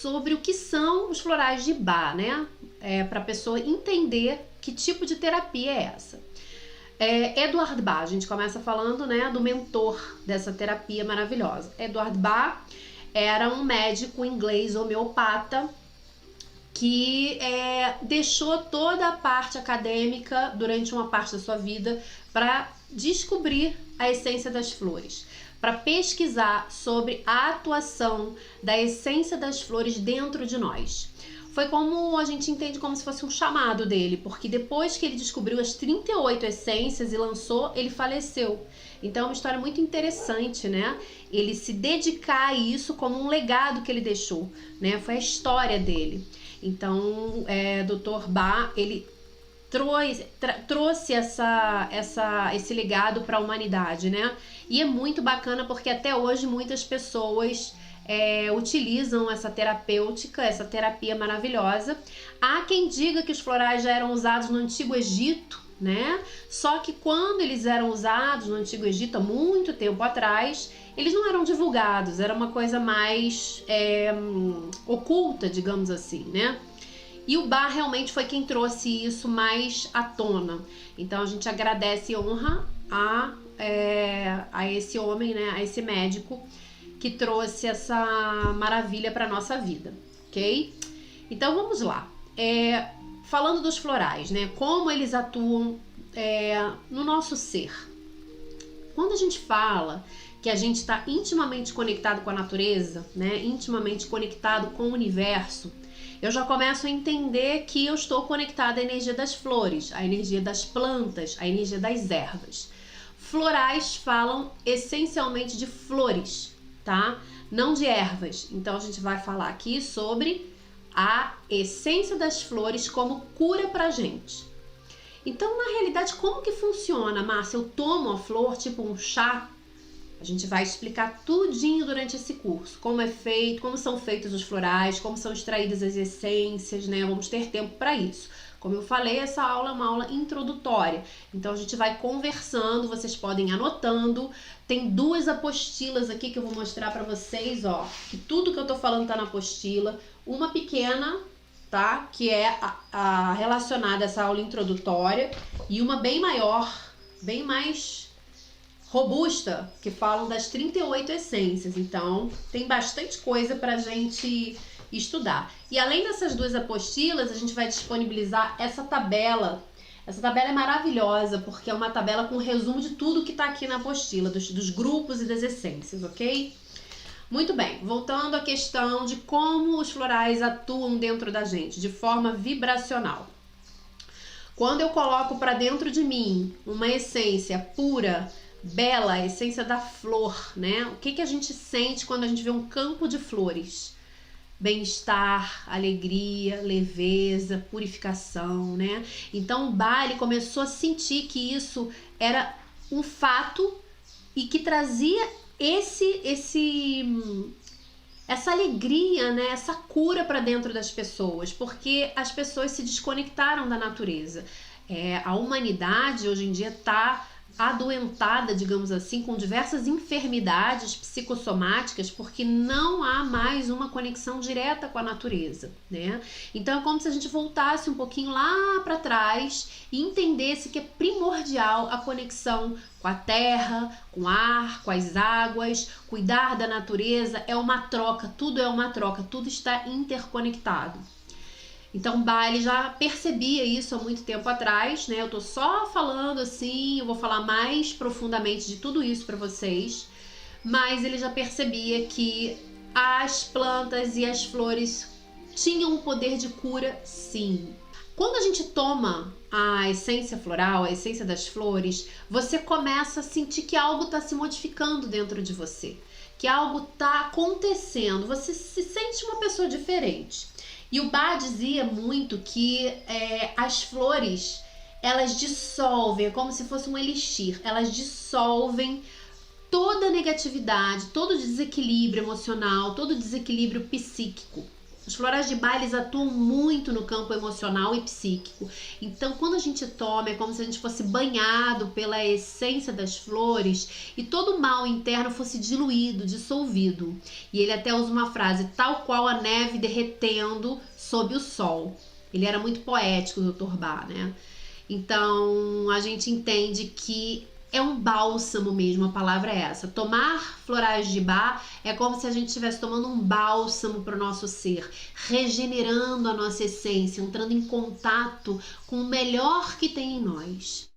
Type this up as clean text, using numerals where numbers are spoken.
sobre o que são os florais de Bach, né? Para a pessoa entender que tipo de terapia é essa. Eduard Bach, a gente começa falando, né, do mentor dessa terapia maravilhosa. Eduard Bach era um médico inglês homeopata que deixou toda a parte acadêmica durante uma parte da sua vida para descobrir a essência das flores, para pesquisar sobre a atuação da essência das flores dentro de nós. Foi como a gente entende como se fosse um chamado dele, porque depois que ele descobriu as 38 essências e lançou, ele faleceu. Então é uma história muito interessante, né? Ele se dedicar a isso como um legado que ele deixou, né? Foi a história dele. Então, Dr. Bach, ele trouxe esse legado para a humanidade, né? E é muito bacana porque até hoje muitas pessoas utilizam essa terapêutica, essa terapia maravilhosa. Há quem diga que os florais já eram usados no Antigo Egito, né? Só que quando eles eram usados no Antigo Egito, há muito tempo atrás, eles não eram divulgados, era uma coisa mais oculta, digamos assim, né? E o Bach realmente foi quem trouxe isso mais à tona. Então a gente agradece e honra a esse homem, né? A esse médico que trouxe essa maravilha para nossa vida, ok? Então vamos lá. Falando dos florais, né? Como eles atuam no nosso ser. Quando a gente fala que a gente está intimamente conectado com a natureza, né? Intimamente conectado com o universo, eu já começo a entender que eu estou conectada à energia das flores, à energia das plantas, à energia das ervas. Florais falam essencialmente de flores, tá? Não de ervas. Então a gente vai falar aqui sobre a essência das flores como cura pra gente. Então, na realidade, como que funciona, Márcia? Eu tomo a flor tipo um chá? A gente vai explicar tudinho durante esse curso, como é feito, como são feitos os florais, como são extraídas as essências, né? Vamos ter tempo para isso. Como eu falei, essa aula é uma aula introdutória, então a gente vai conversando, vocês podem ir anotando. Tem 2 apostilas aqui que eu vou mostrar para vocês, ó, que tudo que eu tô falando tá na apostila. Uma pequena, tá? Que é relacionada a essa aula introdutória, e uma bem maior, bem mais robusta, que falam das 38 essências. Então tem bastante coisa pra gente estudar. E além dessas 2 apostilas, a gente vai disponibilizar essa tabela. Essa tabela é maravilhosa, porque é uma tabela com resumo de tudo que tá aqui na apostila, dos grupos e das essências, ok? Muito bem, voltando à questão de como os florais atuam dentro da gente, de forma vibracional. Quando eu coloco para dentro de mim uma essência pura, bela, a essência da flor, né? O que a gente sente quando a gente vê um campo de flores? Bem-estar, alegria, leveza, purificação, né? Então o Bach começou a sentir que isso era um fato e que trazia essa alegria, né? Essa cura para dentro das pessoas, porque as pessoas se desconectaram da natureza. A humanidade hoje em dia está adoentada, digamos assim, com diversas enfermidades psicossomáticas, porque não há mais uma conexão direta com a natureza, né? Então é como se a gente voltasse um pouquinho lá para trás e entendesse que é primordial a conexão com a terra, com o ar, com as águas. Cuidar da natureza é uma troca, tudo é uma troca, tudo está interconectado. Então Bach já percebia isso há muito tempo atrás, né? Eu tô só falando assim, eu vou falar mais profundamente de tudo isso para vocês, mas ele já percebia que as plantas e as flores tinham um poder de cura, sim. Quando a gente toma a essência floral, a essência das flores, você começa a sentir que algo está se modificando dentro de você, que algo está acontecendo, você se sente uma pessoa diferente. E o Bach dizia muito que as flores, elas dissolvem, é como se fosse um elixir, elas dissolvem toda a negatividade, todo o desequilíbrio emocional, todo o desequilíbrio psíquico. Os florais de Bach, eles atuam muito no campo emocional e psíquico. Então, quando a gente toma, é como se a gente fosse banhado pela essência das flores e todo o mal interno fosse diluído, dissolvido. E ele até usa uma frase, tal qual a neve derretendo sob o sol. Ele era muito poético, o Dr. Bach, né? Então, a gente entende que é um bálsamo mesmo, a palavra é essa. Tomar florais de Bach é como se a gente estivesse tomando um bálsamo para o nosso ser, regenerando a nossa essência, entrando em contato com o melhor que tem em nós.